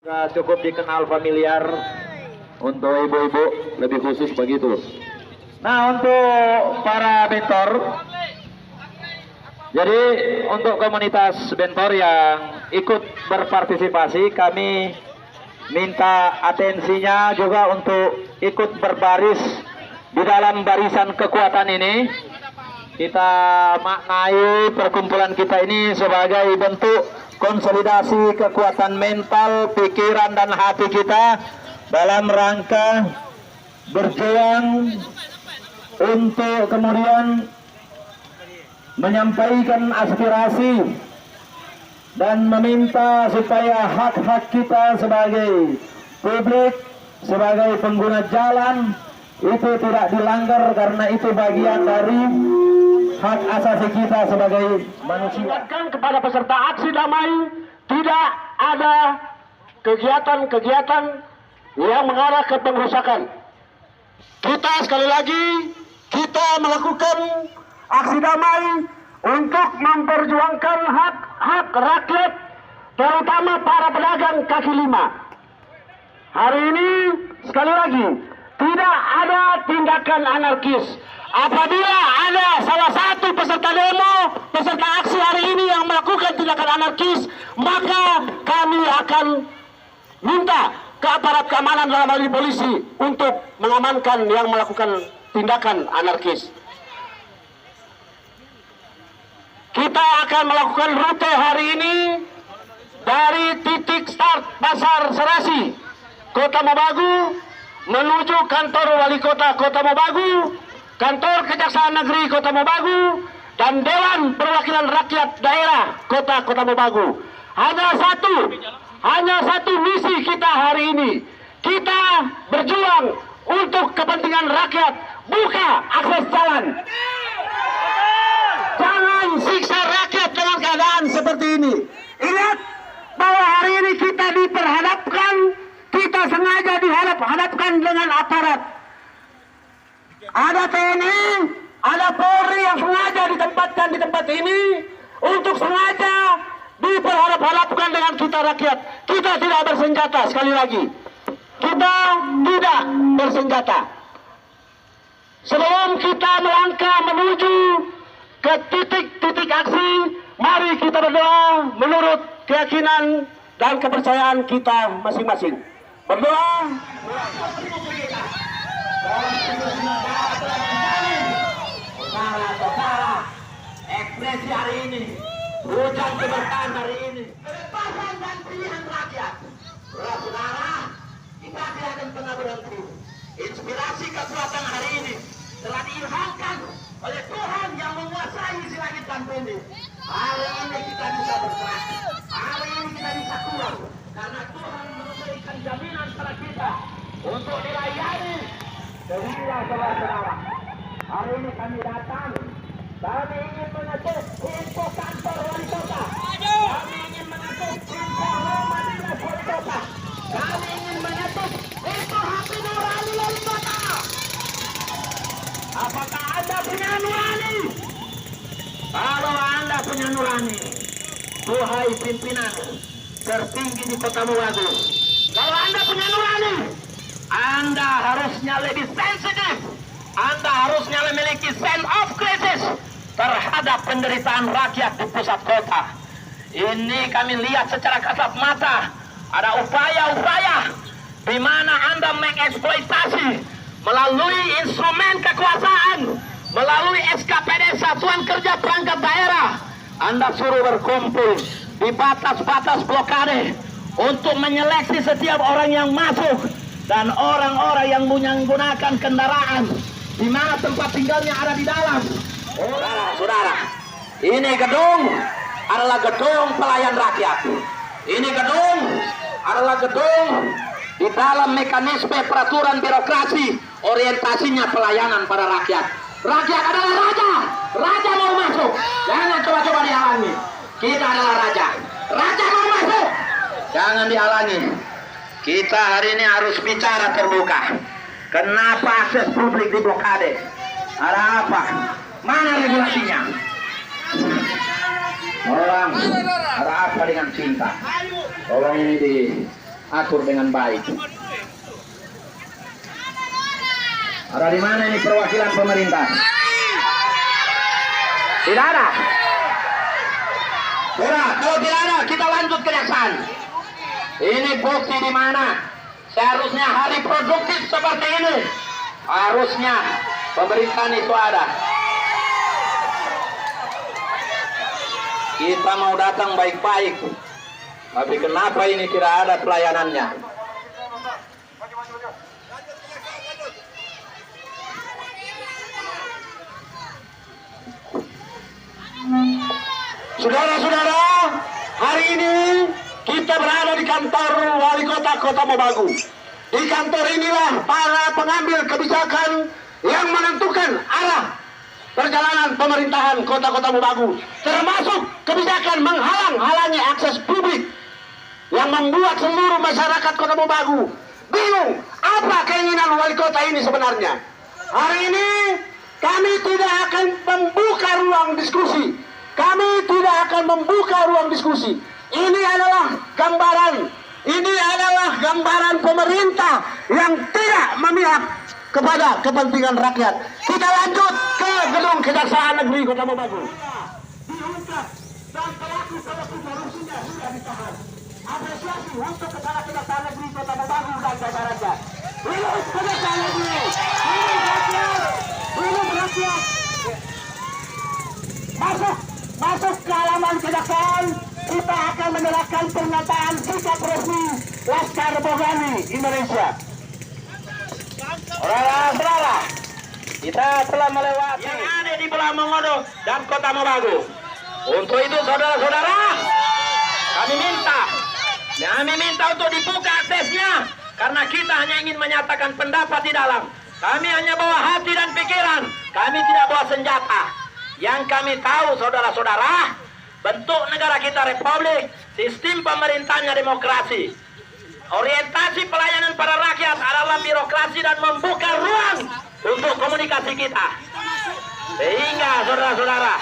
Cukup dikenal familiar untuk ibu-ibu, lebih khusus begitu. Nah, untuk para bentor, jadi untuk komunitas bentor yang ikut berpartisipasi, kami minta atensinya juga untuk ikut berbaris di dalam barisan kekuatan ini. Kita maknai perkumpulan kita ini sebagai bentuk konsolidasi kekuatan mental, pikiran, dan hati kita dalam rangka berjuang untuk kemudian menyampaikan aspirasi dan meminta supaya hak-hak kita sebagai publik, sebagai pengguna jalan itu tidak dilanggar, karena itu bagian dari hak asasi kita sebagai manusia. Kepada peserta aksi damai, tidak ada kegiatan-kegiatan yang mengarah ke pengrusakan. Kita sekali lagi, kita melakukan aksi damai untuk memperjuangkan hak-hak rakyat, terutama para pedagang kaki lima. Hari ini, sekali lagi, tidak ada tindakan anarkis. Apabila ada salah satu peserta demo, peserta aksi hari ini yang melakukan tindakan anarkis, maka kami akan minta ke aparat keamanan dalam hal ini polisi untuk mengamankan yang melakukan tindakan anarkis. Kita akan melakukan rute hari ini dari titik start Pasar Serasi, Kota Mobagu, menuju kantor Wali Kota Kota Mobagu, kantor Kejaksaan Negeri Kota Mobagu, dan Dewan Perwakilan Rakyat Daerah Kota Mobagu. Hanya satu misi kita hari ini. Kita berjuang untuk kepentingan rakyat. Buka akses jalan. Jangan siksa rakyat dengan keadaan seperti ini. Ingat bahwa hari ini kita diperhadapkan, kita sengaja dihadapkan dengan aparat. Ada TNI, ada Polri yang sengaja ditempatkan di tempat ini untuk sengaja diperhadap-hadapkan dengan kita rakyat. Kita tidak bersenjata, sekali lagi. Kita tidak bersenjata. Sebelum kita melangkah menuju ke titik-titik aksi, mari kita berdoa menurut keyakinan dan kepercayaan kita masing-masing. Berdoa. Saudara-saudara, ekspresi hari ini, hujan keberkahan hari ini, kebebasan dan pilihan rakyat. Saudara, kita tidak akan pernah berhenti. Inspirasi kekuatan hari ini telah diilhamkan oleh Tuhan yang menguasai si langit dan bumi. Hari ini kita bisa bergerak, hari ini kita bisa kuat, karena Tuhan memberikan jaminan pada kita untuk dilayani. Sehingga saudara-saudara, hari ini kami datang, kami ingin menutup info kantor wali kota, kami ingin menutup info rumah dinas wali kota, kami ingin menutup info hati nurani wali kota. Apakah Anda punya nurani? Kalau Anda punya nurani, duhai pimpinan tertinggi di Kota Mobagu, kalau Anda punya nurani, Anda harusnya lebih sensitif. Anda harusnya memiliki sense of crisis terhadap penderitaan rakyat di pusat kota. Ini kami lihat secara kasat mata. Ada upaya-upaya di mana Anda mengeksploitasi melalui instrumen kekuasaan, melalui SKPD Satuan Kerja Perangkat Daerah. Anda suruh berkumpul di batas-batas blokade untuk menyeleksi setiap orang yang masuk dan orang-orang yang menggunakan kendaraan di mana tempat tinggalnya ada di dalam. Saudara, ini gedung adalah gedung pelayan rakyat. Ini gedung adalah gedung di dalam mekanisme peraturan birokrasi, orientasinya pelayanan pada rakyat. Rakyat adalah raja. Raja mau masuk, jangan coba-coba dihalangi. Kita adalah raja. Raja mau masuk, jangan dihalangi. Kita hari ini harus bicara terbuka. Kenapa akses publik diblokade? Ada apa? Mana regulasinya? Tolong, ada apa dengan cinta? Tolong ini atur dengan baik. Ada di mana ini perwakilan pemerintah? Tidak ada. Sudah, kalau tidak ada kita lanjut kejaksaan. Ini bukti di mana? Seharusnya hari produktif seperti ini. Harusnya pemerintahan itu ada. Kita mau datang baik-baik, tapi kenapa ini tidak ada pelayanannya? Saudara-saudara, hari ini kita berada di kantor Wali Kota Kota Mobagu. Di kantor inilah para pengambil kebijakan yang menentukan arah perjalanan pemerintahan Kota-Kota Mobagu, termasuk kebijakan menghalang-halangi akses publik yang membuat seluruh masyarakat Kota Mobagu bingung apa keinginan wali kota ini sebenarnya. Hari ini kami tidak akan membuka ruang diskusi. Kami tidak akan membuka ruang diskusi. Ini adalah gambaran pemerintah yang tidak memihak kepada kepentingan rakyat. Kita lanjut ke gedung Kejaksaan Negeri Kota Mobagu. Diungkap dan pelaku-pelaku korupsinya sudah ditahan. Apresiasi untuk Kepala Kejaksaan Negeri Kota Mobagu dan jajarannya. Hidup Kejaksaan Negeri. Hidup rakyat. Masuk ke halaman kejaksaan, kita akan menyerahkan pernyataan sikap resmi Laskar Bogani Indonesia. Saudara-saudara, kita telah melewati yang ada di Pulau Mongodo dan Kota Mobagu. Untuk itu saudara-saudara, kami minta untuk dibuka aksesnya, karena kita hanya ingin menyatakan pendapat di dalam. Kami hanya bawa hati dan pikiran, kami tidak bawa senjata. Yang kami tahu saudara-saudara, bentuk negara kita republik, sistem pemerintahnya demokrasi. Orientasi pelayanan pada rakyat adalah birokrasi dan membuka ruang untuk komunikasi kita. Sehingga saudara-saudara,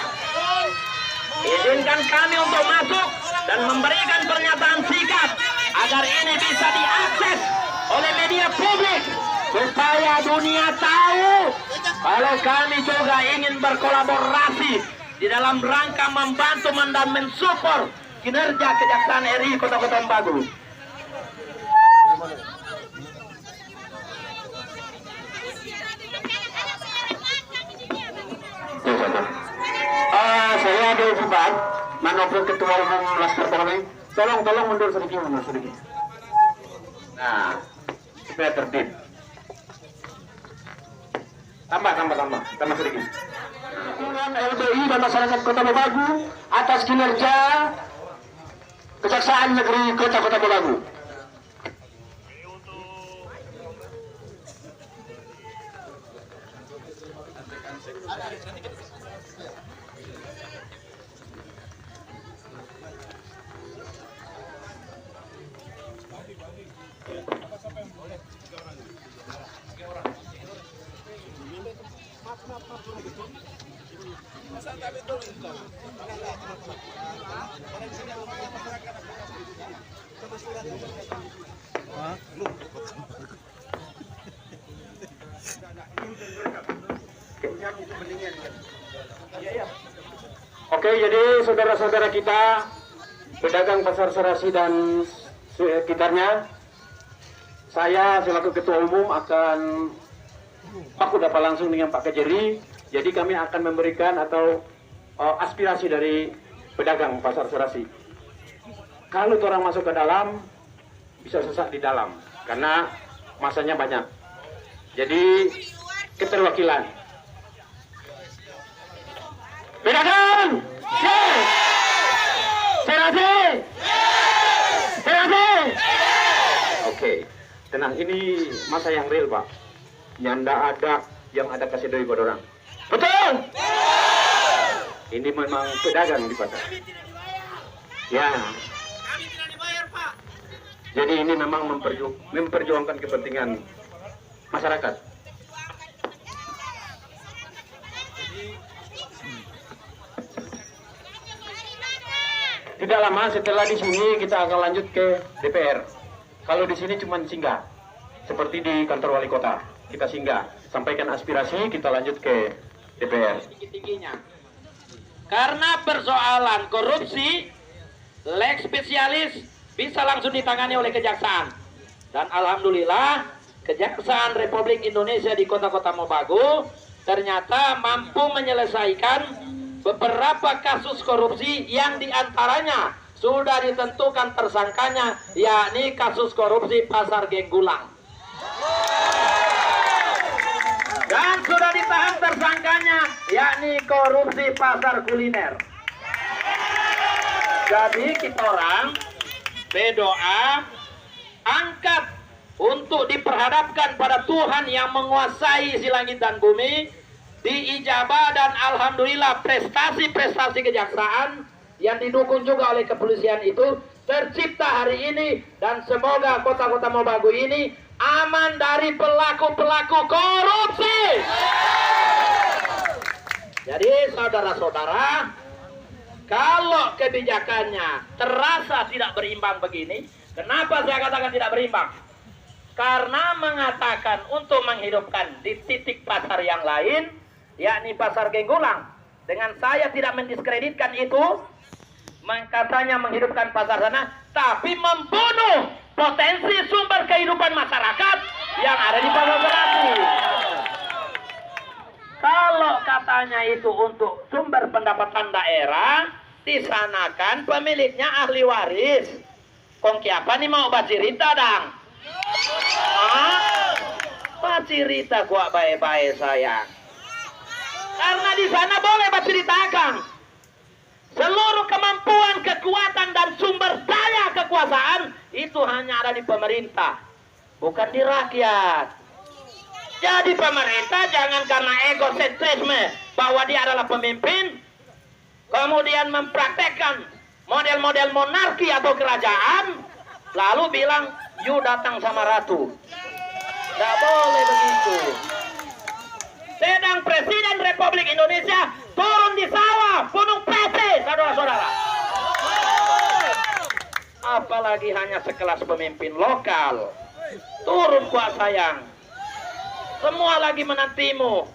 izinkan kami untuk masuk dan memberikan pernyataan sikap agar ini bisa diakses oleh media publik, supaya dunia tahu kalau kami juga ingin berkolaborasi di dalam rangka membantu dan mensupport kinerja Kejaksaan RI Kota-Kota Mobagu. Saya ada Pak Manopro, Ketua Umum Laskar Bogani. Tolong mundur sedikit. Nah, supaya tertib. Tambah sedikit. Dukungan LBI dan masyarakat Kota Mobagu atas kinerja Kejaksaan Negeri Kota-Kota Mobagu. Oke, jadi saudara-saudara kita pedagang pasar serasi dan sekitarnya, saya selaku Ketua Umum akan baku dapat langsung dengan Pak Kejari. Jadi kami akan memberikan atau aspirasi dari pedagang pasar serasi. Kalau orang masuk ke dalam, bisa sesak di dalam karena masanya banyak. Jadi keterwakilan pedagang serasi. Oke, tenang, ini masa yang real Pak. Nyanda ada yang ada kasih doi buat orang. Betul? Ini memang pedagang di pasar. Ya. Kami tidak dibayar Pak. Jadi ini memang memperjuangkan kepentingan masyarakat. Tidak lama setelah di sini kita akan lanjut ke DPR. Kalau di sini cuma singgah, seperti di kantor wali kota, kita singgah, sampaikan aspirasi, kita lanjut ke DPR. Tinggi-tingginya. Karena persoalan korupsi, lex spesialis bisa langsung ditangani oleh kejaksaan. Dan alhamdulillah, Kejaksaan Republik Indonesia di kota-kota Mobagu ternyata mampu menyelesaikan beberapa kasus korupsi yang diantaranya sudah ditentukan tersangkanya, yakni kasus korupsi Pasar Genggulang. Dan sudah ditahan tersangkanya, yakni korupsi pasar kuliner. Jadi kita orang berdoa, angkat untuk diperhadapkan pada Tuhan yang menguasai isi langit dan bumi, diijabah, dan alhamdulillah prestasi-prestasi kejaksaan yang didukung juga oleh kepolisian itu tercipta hari ini, dan semoga kota-kota Mobagu ini aman dari pelaku-pelaku korupsi. Jadi saudara-saudara, kalau kebijakannya terasa tidak berimbang begini, kenapa saya katakan tidak berimbang? Karena mengatakan untuk menghidupkan di titik pasar yang lain, yakni Pasar Genggulang, dengan saya tidak mendiskreditkan itu, katanya menghidupkan pasar sana, tapi membunuh potensi sumber kehidupan masyarakat yang ada di Pasar Serati. Kalau katanya itu untuk sumber pendapatan daerah, disanakan pemiliknya ahli waris. Kongki apa nih mau bacirita dang? Bacirita kuat baik-baik sayang. Karena di sana boleh baceritakan seluruh kemampuan, kekuatan, dan sumber daya kekuasaan itu hanya ada di pemerintah, bukan di rakyat. Jadi pemerintah jangan karena egosentrisme bahwa dia adalah pemimpin, kemudian mempraktekkan model-model monarki atau kerajaan, lalu bilang, "You datang sama ratu." Tidak boleh begitu. Sedang Presiden Republik Indonesia turun di sawah, gunung PT, saudara-saudara. Apalagi hanya sekelas pemimpin lokal. Turun kuat sayang. Semua lagi menantimu.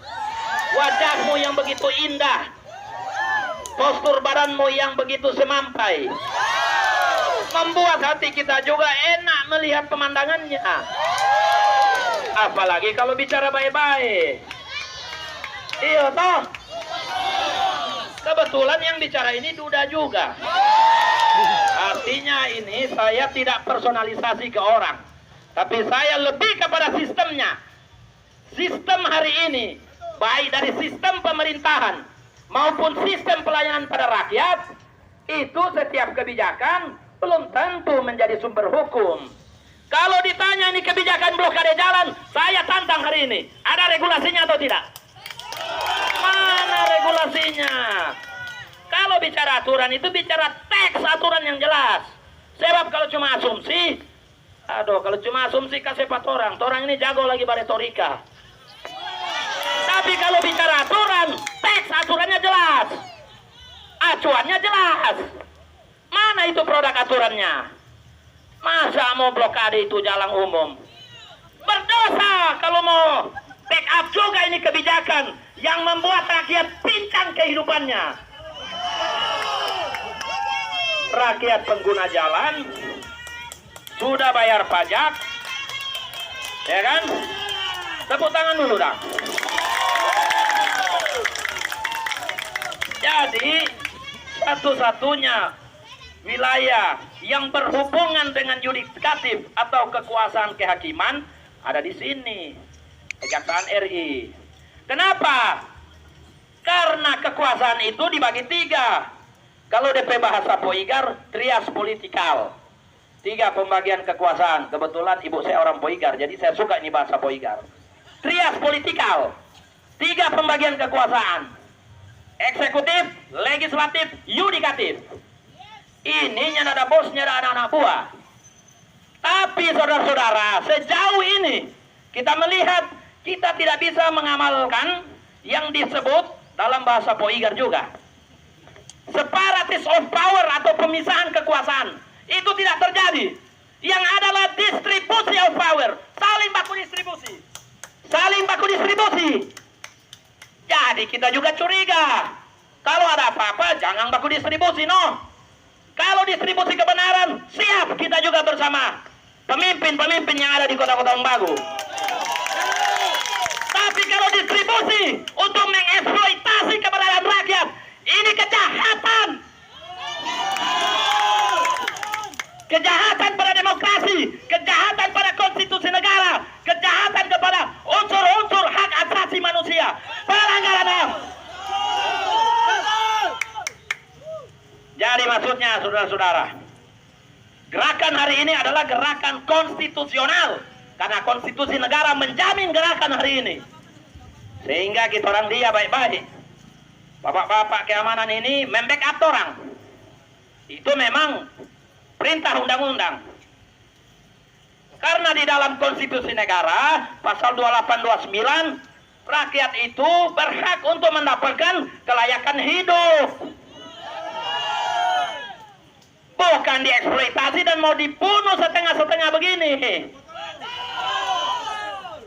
Wajahmu yang begitu indah. Postur badanmu yang begitu semampai. Membuat hati kita juga enak melihat pemandangannya. Apalagi kalau bicara baik-baik. Iya toh. Kebetulan yang bicara ini duda juga. Artinya ini saya tidak personalisasi ke orang, tapi saya lebih kepada sistemnya. Sistem hari ini, baik dari sistem pemerintahan maupun sistem pelayanan pada rakyat, itu setiap kebijakan belum tentu menjadi sumber hukum. Kalau ditanya ini kebijakan blokade jalan, saya tantang hari ini, ada regulasinya atau tidak? Mana regulasinya? Kalau bicara aturan itu bicara teks aturan yang jelas. Sebab kalau cuma asumsi, kalau cuma asumsi kasih pat orang ini jago lagi beretorika. Tapi kalau bicara aturan, teks aturannya jelas, acuannya jelas. Mana itu produk aturannya? Masa mau blokade itu jalan umum? Berdosa kalau mau take up juga ini kebijakan yang membuat rakyat pincang kehidupannya. Rakyat pengguna jalan sudah bayar pajak, ya kan? Tepuk tangan dulu dah. Jadi satu-satunya wilayah yang berhubungan dengan yudikatif atau kekuasaan kehakiman ada di sini, Kejaksaan RI. Kenapa? Karena kekuasaan itu dibagi tiga. Kalau DP bahasa Poigar, trias politikal. 3 pembagian kekuasaan. Kebetulan ibu saya orang Poigar, jadi saya suka ini bahasa Poigar. Trias politikal. 3 pembagian kekuasaan. Eksekutif, legislatif, yudikatif. Ini yang ada bosnya, ada anak buah. Tapi saudara-saudara, sejauh ini kita melihat kita tidak bisa mengamalkan yang disebut dalam bahasa Poigar juga separatis of power atau pemisahan kekuasaan. Itu tidak terjadi. yang adalah distribusi of power. Saling baku distribusi. Saling baku distribusi. Jadi kita juga curiga. Kalau ada apa-apa, jangan baku distribusi, no. Kalau distribusi kebenaran, siap kita juga bersama pemimpin-pemimpin yang ada di kota-kota Umbagu. Tapi kalau distribusi untuk mengeksploitasi keberadaan rakyat, ini kejahatan. Kejahatan pada demokrasi, kejahatan pada konstitusi negara, kejahatan kepada unsur-unsur hak asasi manusia, pelanggaran HAM. Jadi maksudnya saudara-saudara, gerakan hari ini adalah gerakan konstitusional karena konstitusi negara menjamin gerakan hari ini. Sehingga kita orang dia baik-baik. Bapak-bapak keamanan ini membackup orang. Itu memang perintah undang-undang. Karena di dalam konstitusi negara pasal 2829 rakyat itu berhak untuk mendapatkan kelayakan hidup. Bukan dieksploitasi dan mau dibunuh setengah-setengah begini.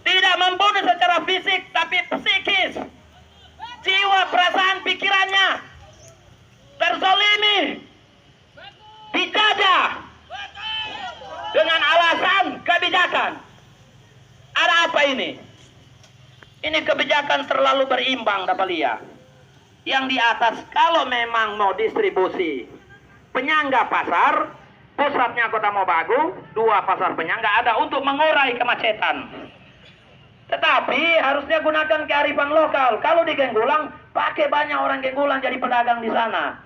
Tidak membunuh secara fisik tapi psikis. Jiwa, perasaan, pikirannya terzalimi, dijajah dengan alasan kebijakan. Ada apa ini? Ini kebijakan terlalu berimbang, Dapalia. Yang di atas kalau memang mau distribusi penyangga pasar, pusatnya Kota Mobagu, 2 pasar penyangga ada untuk mengurai kemacetan. Tetapi harusnya gunakan kearifan lokal. Kalau di Genggulang, pakai banyak orang Genggulang jadi pedagang di sana.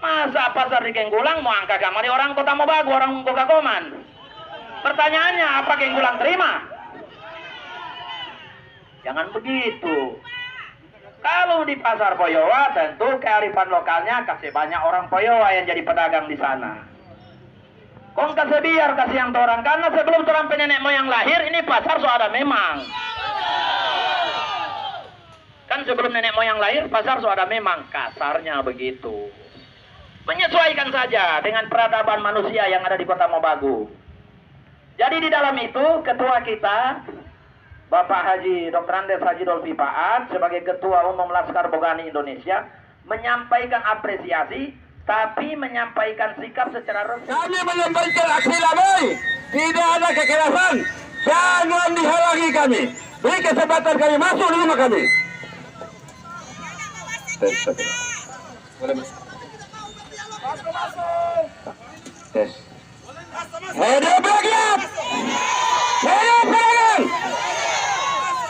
Masa pasar di Genggulang mau angka kamari orang Kota Mobagu, orang Bogakoman? Pertanyaannya, apa Genggulang terima? Jangan begitu. Kalau di pasar Poyowa, tentu kearifan lokalnya kasih banyak orang Poyowa yang jadi pedagang di sana. Kong kasih biar kasih yang orang, karena sebelum orang nenek moyang lahir, ini pasar so ada memang. Kan sebelum nenek moyang lahir, pasar so ada memang. Kasarnya begitu. Menyesuaikan saja dengan peradaban manusia yang ada di Kota Mobagu. Jadi di dalam itu, ketua kita, Bapak Haji Dr. Andes Haji Dolfi Paat, sebagai Ketua Umum Laskar Bogani Indonesia, menyampaikan apresiasi, tapi menyampaikan sikap secara resmi. Kami menyampaikan aksi damai, tidak ada kekerasan, jangan dihalangi kami. Beri kesempatan kami masuk di rumah kami. Tes. Hidup rakyat! Hidup pedagang!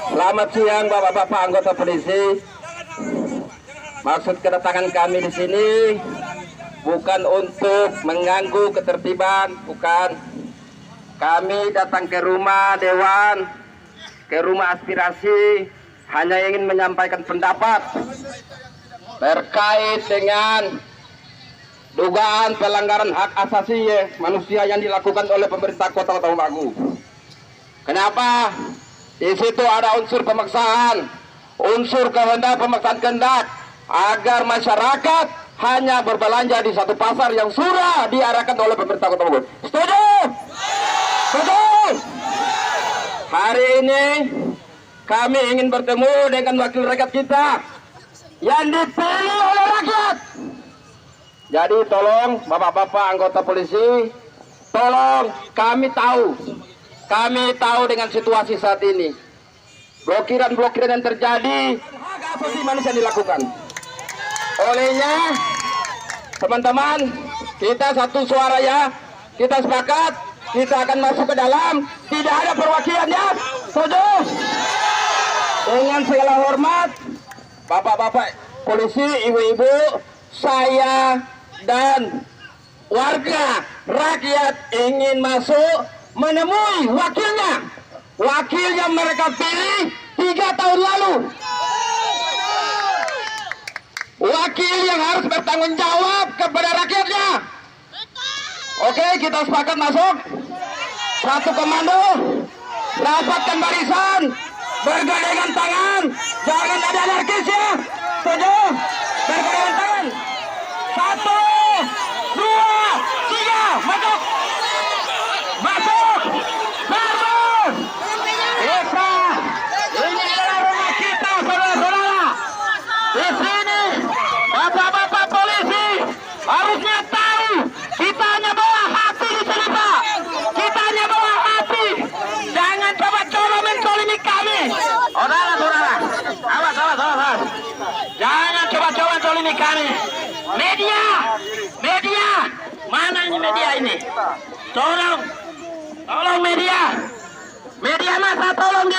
Selamat siang Bapak-bapak anggota polisi. Maksud kedatangan kami di sini bukan untuk mengganggu ketertiban, bukan. Kami datang ke rumah dewan, ke rumah aspirasi, hanya ingin menyampaikan pendapat terkait dengan dugaan pelanggaran hak asasi manusia yang dilakukan oleh pemerintah Kota Mobagu. Kenapa? Di situ ada unsur pemaksaan, unsur pemaksaan kehendak agar masyarakat hanya berbelanja di satu pasar yang sudah diarahkan oleh pemerintah Kota Mobagu. Setuju? Setuju? Hari ini kami ingin bertemu dengan wakil rakyat kita yang dipilih oleh rakyat. Jadi tolong bapak-bapak anggota polisi, tolong kami tahu dengan situasi saat ini. Blokiran-blokiran yang terjadi, hak asasi manusia dilakukan. Olehnya, teman-teman, kita satu suara ya, kita sepakat, kita akan masuk ke dalam, tidak ada perwakilannya, setuju? Dengan segala hormat, bapak-bapak polisi, ibu-ibu, saya dan warga rakyat ingin masuk menemui wakilnya, wakil yang mereka pilih 3 tahun lalu, wakil yang harus bertanggung jawab kepada rakyatnya. Oke, kita sepakat masuk. Satu komando, rapatkan barisan, bergandengan tangan, jangan ada anarkis ya. Setuju? Bergandengan tangan. 1, 2, 3, masuk. Masuk. ini kami. Media, mana ini media ini? Tolong media masa tolong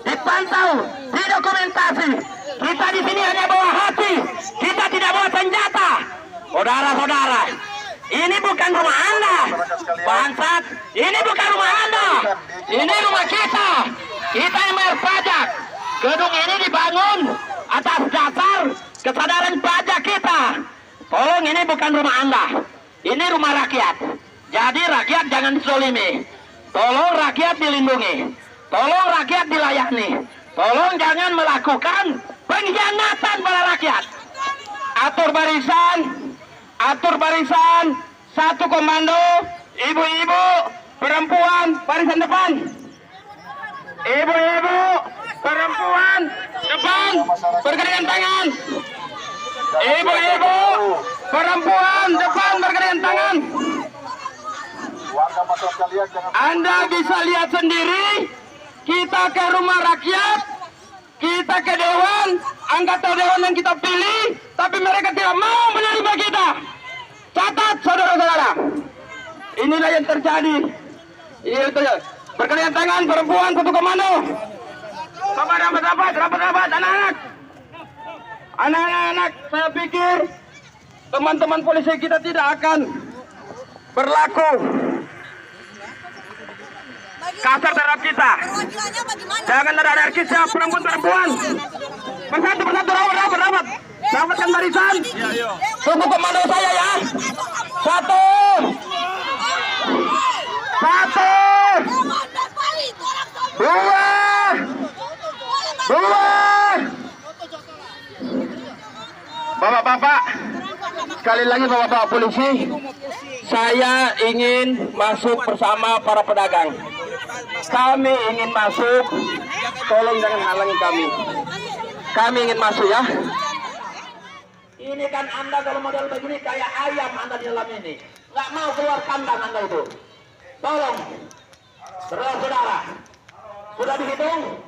dipantau, didokumentasi. Kita di sini hanya bawa hati, kita tidak bawa senjata. Saudara-saudara, ini bukan rumah Anda, bangsat. Ini bukan rumah Anda, ini rumah kita. Kita yang bayar pajak. Gedung ini dibangun atas dasar kesadaran pajak kita. Tolong, ini bukan rumah Anda, ini rumah rakyat. Jadi rakyat jangan dizolimi. Tolong rakyat dilindungi. Tolong rakyat dilayani. Tolong jangan melakukan pengkhianatan pada rakyat. Atur barisan, satu komando, ibu-ibu, perempuan, barisan depan. Ibu-ibu, perempuan, depan, bergandingan tangan. Ibu-ibu, perempuan, depan, bergandingan tangan. Anda bisa lihat sendiri, kita ke rumah rakyat, kita ke dewan, anggota dewan yang kita pilih, tapi mereka tidak mau menerima kita. Catat, saudara-saudara, inilah yang terjadi. Ini terjadi. Bergandingan tangan, perempuan, satu komando. Sabar, rapat, anak-anak, saya pikir teman-teman polisi kita tidak akan berlaku kasar terhadap kita. Jangan ada anarkisnya, perempuan. Bersatu, rapat. Rapatkan barisan. Tunggu komando saya ya. Satu. Dua. Bapak-bapak, sekali lagi bapak-bapak polisi, saya ingin masuk bersama para pedagang. Kami ingin masuk, tolong jangan halangi kami. Kami ingin masuk ya. Ini kan Anda kalau model begini kayak ayam Anda di dalam ini. Nggak mau keluar kandang Anda itu. Tolong, saudara-saudara, sudah dihitung?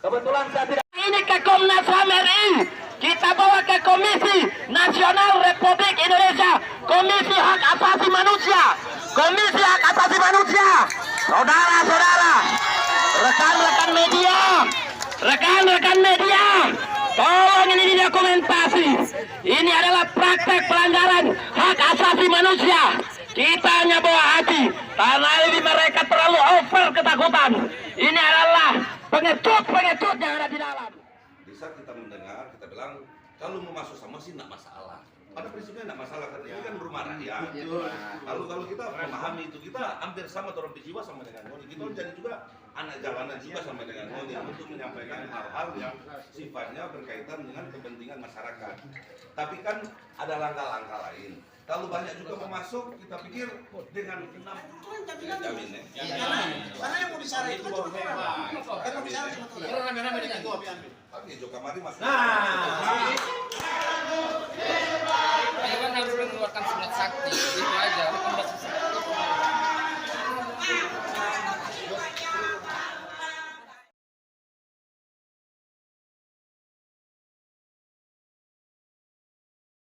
Kebetulan saya tidak. Ini ke Komnas HAM RI. Kita bawa ke Komisi Nasional Republik Indonesia, Komisi Hak Asasi Manusia, Saudara-saudara, rekan-rekan media, tolong ini didokumentasi. Ini adalah praktek pelanggaran hak asasi manusia. Kita hanya bawa hati, karena ini mereka terlalu over ketakutan. Ini adalah pengecut yang ada di dalam. Di saat kita mendengar, kita bilang kalau mau masuk sama sih tidak masalah. Pada prinsipnya tidak masalah karena ini kan rumah rakyat. Kalau kita memahami itu, kita hampir sama orang jiwa sama dengan Ngoni. Kita jadi juga anak jalanan juga sama dengan Ngoni untuk menyampaikan hal-hal yang sifatnya berkaitan dengan kepentingan masyarakat. Tapi kan ada langkah-langkah lain. Kalau banyak juga mau masuk, kita pikir dengan 6 jamin ya. Karena yang mau disara itu kan cuma orang. Kan mau disara cuma orang. Kalau rame-rame dengan itu ambil. Oke, Joka mari masuk. Dewan harus mengeluarkan surat sakti, itu aja.